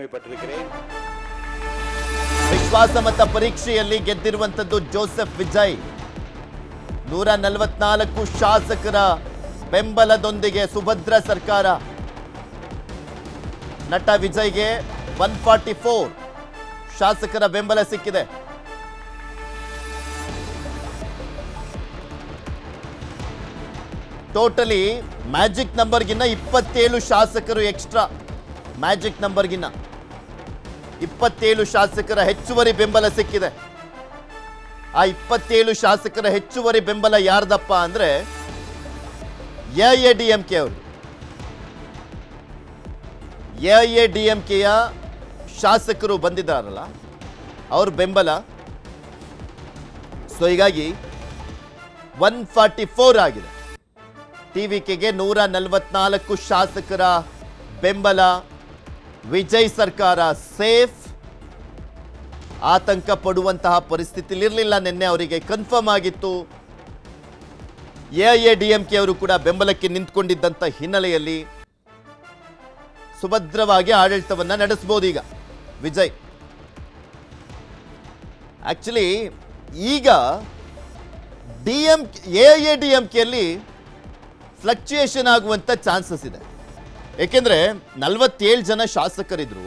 கடமைப்பட்டிருக்கிறேன். ವಿಶ್ವಾಸಮತ ಪರೀಕ್ಷೆಯಲ್ಲಿ ಗೆದ್ದಿರುವಂತದ್ದು ಜೋಸೆಫ್ ವಿಜಯ್. 144 ಶಾಸಕರ ಬೆಂಬಲದೊಂದಿಗೆ ಸುಭದ್ರ ಸರ್ಕಾರ. ನಟ ವಿಜಯ್ಗೆ 144 ಶಾಸಕರ ಬೆಂಬಲ ಸಿಕ್ಕಿದೆ. ಟೋಟಲಿ ಮ್ಯಾಜಿಕ್ ನಂಬರ್ಗಿನ್ನ 27 ಶಾಸಕರು ಎಕ್ಸ್ಟ್ರಾ. ಮ್ಯಾಜಿಕ್ ನಂಬರ್ಗಿನ್ನ 27 ಶಾಸಕರ ಹೆಚ್ಚುವರಿ ಬೆಂಬಲ ಸಿಕ್ಕಿದೆ. ಆ 27 ಶಾಸಕರ ಹೆಚ್ಚುವರಿ ಬೆಂಬಲ ಯಾರ್ದಪ್ಪ ಅಂದ್ರೆ ಎಐಎಡಿಎಂಕೆ ಅವರು. ಎಐಎಡಿಎಂಕೆಯ ಶಾಸಕರು ಬಂದಿದ್ದಾರಲ್ಲ, ಅವ್ರ ಬೆಂಬಲ. ಸೊ ಹೀಗಾಗಿ 144 ಆಗಿದೆ. ಟಿವಿಕೆಗೆ 144 ಶಾಸಕರ ಬೆಂಬಲ. ವಿಜಯ್ ಸರ್ಕಾರ ಸೇಫ್. ಆತಂಕ ಪಡುವಂತಹ ಪರಿಸ್ಥಿತಿಲಿರಲಿಲ್ಲ. ನಿನ್ನೆ ಅವರಿಗೆ ಕನ್ಫರ್ಮ್ ಆಗಿತ್ತು. ಎಐಎಡಿಎಂಕೆ ಅವರು ಕೂಡ ಬೆಂಬಲಕ್ಕೆ ನಿಂತ್ಕೊಂಡಿದ್ದಂಥ ಹಿನ್ನೆಲೆಯಲ್ಲಿ ಸುಭದ್ರವಾಗಿ ಆಡಳಿತವನ್ನ ನಡೆಸಬಹುದು ಈಗ ವಿಜಯ್. ಆಕ್ಚುಲಿ ಈಗ ಎಐಎಡಿಎಂಕೆಯಲ್ಲಿ ಫ್ಲಕ್ಚುಯೇಷನ್ ಆಗುವಂತ ಚಾನ್ಸಸ್ ಇದೆ. ಏಕೆಂದ್ರೆ 47 ಜನ ಶಾಸಕರಿದ್ರು,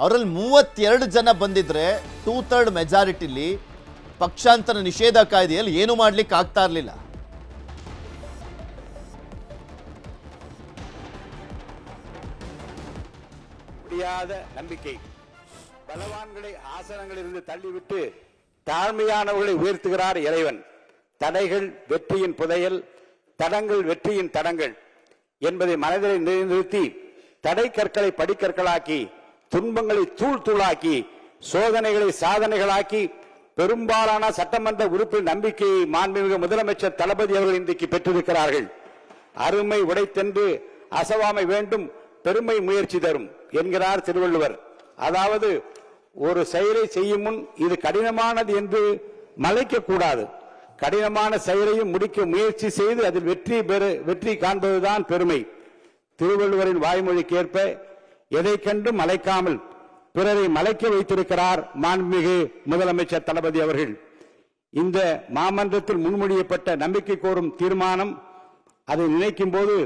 ಅವರಲ್ಲಿ 32 ಜನ ಬಂದಿದ್ರೆ 2/3 ಮೆಜಾರಿಟಿಲಿ ಪಕ್ಷಾಂತರ ನಿಷೇಧ ಕಾಯ್ದೆಯಲ್ಲಿ ಏನು ಮಾಡ್ಲಿಕ್ಕೆ ಆಗ್ತಾ ಇರಲಿಲ್ಲ. முடியாத நம்பிக்கை. பலவான்களை ஆசனங்களிலிருந்து தள்ளிவிட்டு தாழ்மையானவர்களை உயர்த்துகிறார் இறைவன். தடைகள் வெற்றியின் புதையல், தடங்கள் வெற்றியின் தடங்கள் என்பதை மனதில் நிறுத்தி தடை கற்களை படிக்கற்களாக்கி, துன்பங்களை தூள் தூளாக்கி, சோதனைகளை சாதனைகளாக்கி பெரும்பாலான சட்டமன்ற உறுப்பினர் நம்பிக்கையை மாண்புமிகு முதலமைச்சர் தளபதி அவர்கள் இன்றைக்கு பெற்றிருக்கிறார்கள். அருமை உடைத்தென்று அசவாமை வேண்டும், பெருமை முயற்சி தரும் என்கிறார் திருவள்ளுவர். அதாவது ஒரு செயலை செய்யும் முன் இது கடினமானது என்று மலைக்க கூடாது. கடினமான செயலையும் முடிக்க முயற்சி செய்து அதில் வெற்றி காண்பதுதான் பெருமை. திருவள்ளுவரின் வாய்மொழிக்கேற்ப எதை கண்டு மலைக்காமல் பிறரை மலைக்க வைத்திருக்கிறார் மாண்புமிகு முதலமைச்சர் தளபதி அவர்கள். இந்த மாமன்றத்தில் முன்மொழியப்பட்ட நம்பிக்கை கோரும் தீர்மானம், அதை நினைக்கும் போது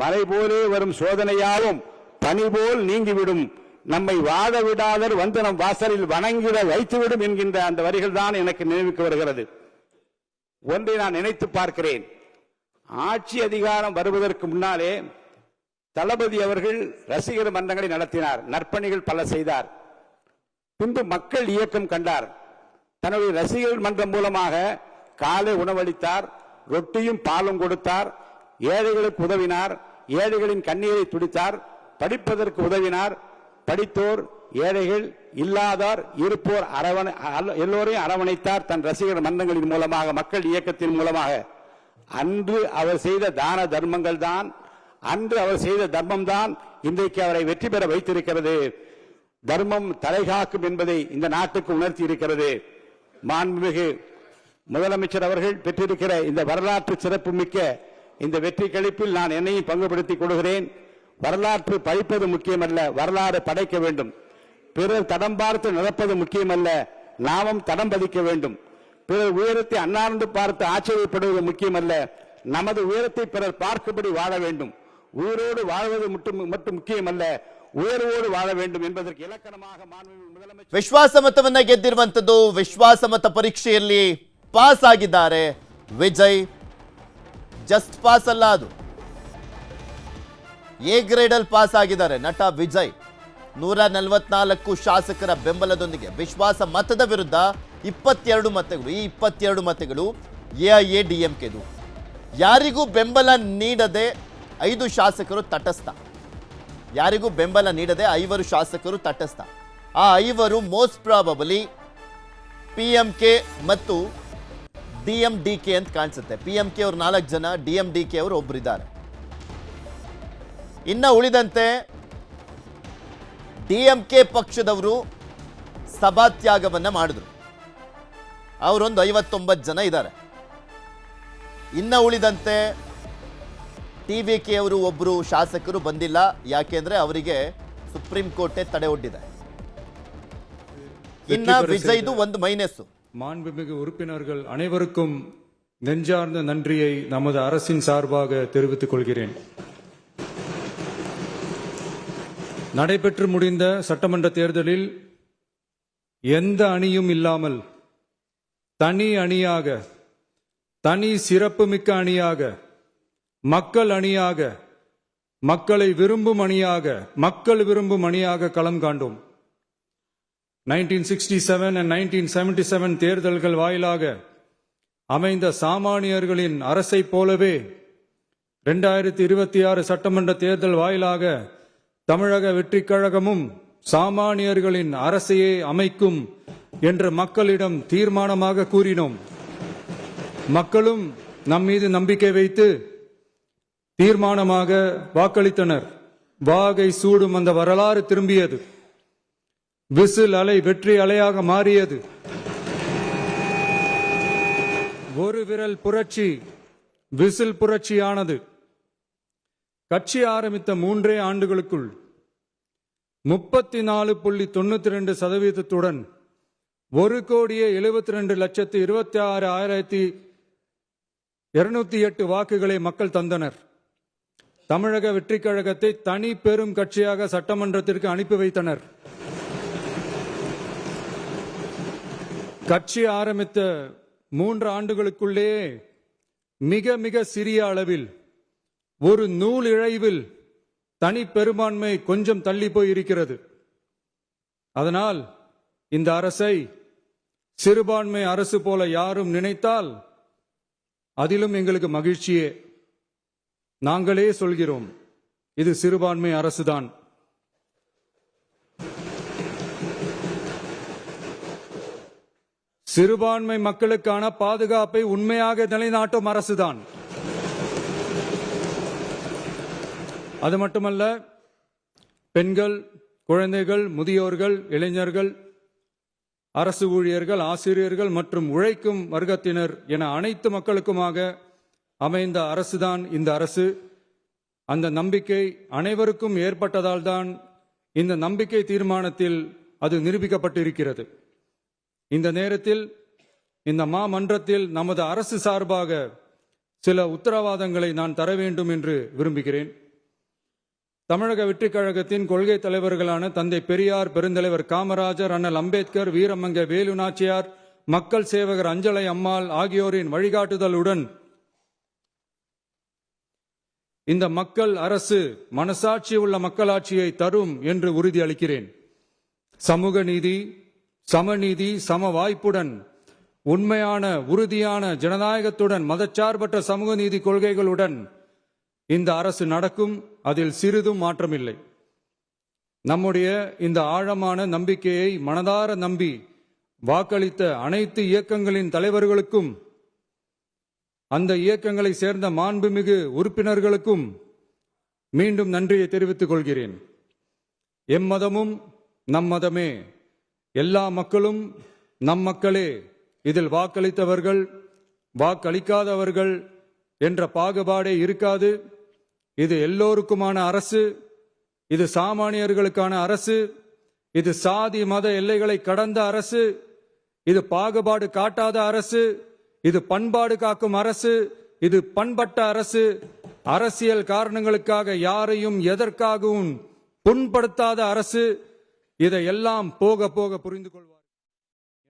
மலை போலே வரும் சோதனையாவும் பனி போல் நீங்கிவிடும், நம்மை வாழ விடாதர் வந்து நம் வாசலில் வணங்கிட வைத்துவிடும் என்கின்ற அந்த வரிகள் தான் எனக்கு நினைவுக்கு வருகிறது. ஒன்றை நான் நினைத்து பார்க்கிறேன். ஆட்சி அதிகாரம் வருவதற்கு முன்னாலே தளபதி அவர்கள் ரசிகர் மன்றங்களை நடத்தினார், நற்பணிகள் பல செய்தார். பின்பு மக்கள் இயக்கம் கண்டார். தன்னுடைய ரசிகர் மன்றம் மூலமாக காலை உணவளித்தார், ரொட்டியும் பாலும் கொடுத்தார், ஏழைகளுக்கு உதவினார், ஏழைகளின் கண்ணீரை துடித்தார், படிப்பதற்கு உதவினார். படித்தோர், ஏழைகள், இல்லாதார், இருப்போர் எல்லோரையும் அரவணைத்தார் தன் ரசிகர் மன்றங்களின் மூலமாக, மக்கள் இயக்கத்தின் மூலமாக. அன்று அவர் செய்த தான தர்மங்கள் தான், அன்று அவர் செய்த தர்மம் தான் இன்றைக்கு அவரை வெற்றி பெற வைத்திருக்கிறது. தர்மம் தலைகாக்கும் என்பதை இந்த நாட்டுக்கு உணர்த்தி இருக்கிறது. மாண்புமிகு முதலமைச்சர் அவர்கள் பெற்றிருக்கிற இந்த வரலாற்று சிறப்பு மிக்க இந்த வெற்றி கழிப்பில் நான் என்னையும் பங்குபடுத்திக் கொள்கிறேன். வரலாற்று படிப்பது முக்கியமல்ல, வரலாறு படைக்க வேண்டும். பிறர் தடம் பார்த்து நடப்பது முக்கியமல்ல, நாமும் தடம் பதிக்க வேண்டும். பிறர் உயரத்தை அண்ணார்ந்து பார்த்து ஆச்சரியப்படுவது முக்கியமல்ல, நமது உயரத்தை பிறர் பார்க்கும்படி வாழ வேண்டும். உயிரோடு வாழ்வது மட்டும் முக்கியமல்ல, உயர்வோடு வாழ வேண்டும் என்பதற்கு இலக்கணமாக முதலமைச்சர் ವಿಶ್ವಾಸಮತವನ್ನ ಗೆದ್ದಿರುವಂತದ್ದು. ವಿಶ್ವಾಸಮತ ಪರೀಕ್ಷೆಯಲ್ಲಿ ಪಾಸ್ ಆಗಿದ್ದಾರೆ ವಿಜಯ್. ಜಸ್ಟ್ ಪಾಸ್ ಅಲ್ಲ, ಅದು ಎ ಗ್ರೇಡ್ ಅಲ್ಲಿ ಪಾಸ್ ಆಗಿದ್ದಾರೆ ನಟ ವಿಜಯ್. 144 ಶಾಸಕರ ಬೆಂಬಲದೊಂದಿಗೆ ವಿಶ್ವಾಸ ಮತದ ವಿರುದ್ಧ 22 ಮತಗಳು. ಈ 22 ಮತಗಳು ಎಐಎಡಿಎಂಕೆದು. ಯಾರಿಗೂ ಬೆಂಬಲ ನೀಡದೆ 5 ಶಾಸಕರು ತಟಸ್ಥ. ಯಾರಿಗೂ ಬೆಂಬಲ ನೀಡದೆ 5 ಶಾಸಕರು ತಟಸ್ಥ. ಆ 5 ಮೋಸ್ಟ್ ಪ್ರಾಬಬಲಿ ಪಿಎಂಕೆ ಮತ್ತು ಡಿಎಂಡಿಕೆ ಅಂತ ಕಾಣಿಸುತ್ತೆ. ಪಿಎಂಕೆ ಅವರು 4 ಜನ, ಡಿಎಂಡಿಕೆ ಅವರು ಒಬ್ಬರಿದ್ದಾರೆ. ಇನ್ನ ಉಳಿದಂತೆ ಡಿಎಂಕೆ ಪಕ್ಷದವರು ಸಭಾತ್ಯಾಗವನ್ನ ಮಾಡಿದ್ರು. ಅವರೊಂದು 59 ಜನ ಇದ್ದಾರೆ. ಇನ್ನ ಉಳಿದಂತೆ ಟಿವಿಕೆ ಅವರು ಒಬ್ಬರು ಶಾಸಕರು ಬಂದಿಲ್ಲ. ಯಾಕೆಂದ್ರೆ ಅವರಿಗೆ ಸುಪ್ರೀಂ ಕೋರ್ಟೇ ತಡೆ ಒಡ್ಡಿದೆ. ಇನ್ನ வெற்றி பெற ವಿಜಯ್ದು ಒಂದು ಮೈನಸ್. மாண்புமிகு உறுப்பினர்கள் அனைவருக்கும் நெஞ்சார்ந்த நன்றியை நமது அரசின் சார்பாக தெரிவித்துக் கொள்கிறேன். நடைபெற்று முடிந்த சட்டமன்ற தேர்தலில் எந்த அணியும் இல்லாமல் தனி அணியாக, தனி சிறப்புமிக்க அணியாக, மக்கள் அணியாக, மக்களை விரும்பும் அணியாக, மக்கள் விரும்பும் அணியாக களம் காண்டோம். 1967 and 1977 தேர்தல்கள் வாயிலாக அமைந்த சாமானியர்களின் அரசை போலவே 2026 சட்டமன்ற தேர்தல் வாயிலாக தமிழக வெற்றிக் கழகமும் சாமானியர்களின் அரசையே அமைக்கும் என்று மக்களிடம் தீர்மானமாக கூறினோம். மக்களும் நம் மீது நம்பிக்கை வைத்து தீர்மானமாக வாக்களித்தனர். வாகை சூடும் அந்த வரலாறு திரும்பியது. விசில் அலை வெற்றி அலையாக மாறியது. ஒரு விரல் புரட்சி விசில் புரட்சியானது. கட்சி ஆரம்பித்த 3 ஆண்டுகளுக்குள் 34.92% 1,72,26,208 வாக்குகளை மக்கள் தந்தனர். தமிழக வெற்றிக் கழகத்தை தனி பெரும் கட்சியாக சட்டமன்றத்திற்கு அனுப்பி வைத்தனர். கட்சி ஆரம்பித்த 3 ஆண்டுகளுக்குள்ளே மிக மிக சிறிய அளவில் ஒரு நூல் இழைவில் தனி பெரும்பான்மை கொஞ்சம் தள்ளி போயிருக்கிறது. அதனால் இந்த அரசை சிறுபான்மை அரசு போல யாரும் நினைத்தால் அதிலும் எங்களுக்கு மகிழ்ச்சியே. நாங்களே சொல்கிறோம், இது சிறுபான்மை அரசுதான். சிறுபான்மை மக்களுக்கான பாதுகாப்பை உண்மையாக நிலைநாட்டும் அரசுதான். அது மட்டுமல்ல, பெண்கள், குழந்தைகள், முதியோர்கள், இளைஞர்கள், அரசு ஊழியர்கள், ஆசிரியர்கள் மற்றும் உழைக்கும் வர்க்கத்தினர் என அனைத்து மக்களுக்குமாக அமைந்த அரசுதான் இந்த அரசு. அந்த நம்பிக்கை அனைவருக்கும் ஏற்பட்டதால் தான் இந்த நம்பிக்கை தீர்மானத்தில் அது நிரூபிக்கப்பட்டிருக்கிறது. இந்த நேரத்தில் இந்த மாமன்றத்தில் நமது அரசு சார்பாக சில உத்தரவாதங்களை நான் தர வேண்டும் என்று விரும்புகிறேன். தமிழக வெற்றிக் கழகத்தின் கொள்கை தலைவர்களான தந்தை பெரியார், பெருந்தலைவர் காமராஜர், அண்ணல் அம்பேத்கர், வீரமங்க வேலு நாச்சியார், மக்கள் சேவகர் அஞ்சலை அம்மாள் ஆகியோரின் வழிகாட்டுதலுடன் இந்த மக்கள் அரசு மனசாட்சி உள்ள மக்களாட்சியை தரும் என்று உறுதியளிக்கிறேன். சமூக நீதி, சமநீதி, சம வாய்ப்புடன், உண்மையான உறுதியான ஜனநாயகத்துடன், மதச்சார்பற்ற சமூக நீதி கொள்கைகளுடன் இந்த அரசு நடக்கும். அதில் சிறிதும் மாற்றமில்லை. நம்முடைய இந்த ஆழமான நம்பிக்கையை மனதார நம்பி வாக்களித்த அனைத்து இயக்கங்களின் தலைவர்களுக்கும், அந்த இயக்கங்களை சேர்ந்த மாண்புமிகு உறுப்பினர்களுக்கும் மீண்டும் நன்றியை தெரிவித்துக் கொள்கிறேன். எம்மதமும் நம் மதமே, எல்லா மக்களும் நம் மக்களே, இதில் வாக்களித்தவர்கள் வாக்களிக்காதவர்கள் என்ற பாகுபாடே இருக்காது. இது எல்லோருக்குமான அரசு. இது சாமானியர்களுக்கான அரசு. இது சாதி மத எல்லைகளை கடந்த அரசு. இது பாகுபாடு காட்டாத அரசு. இது பண்பாடு காக்கும் அரசு. இது பண்பட்ட அரசு. அரசியல் காரணங்களுக்காக யாரையும் எதற்காகவும் புண்படுத்தாத அரசு. இதையெல்லாம் போக போக புரிந்து கொள்வார்.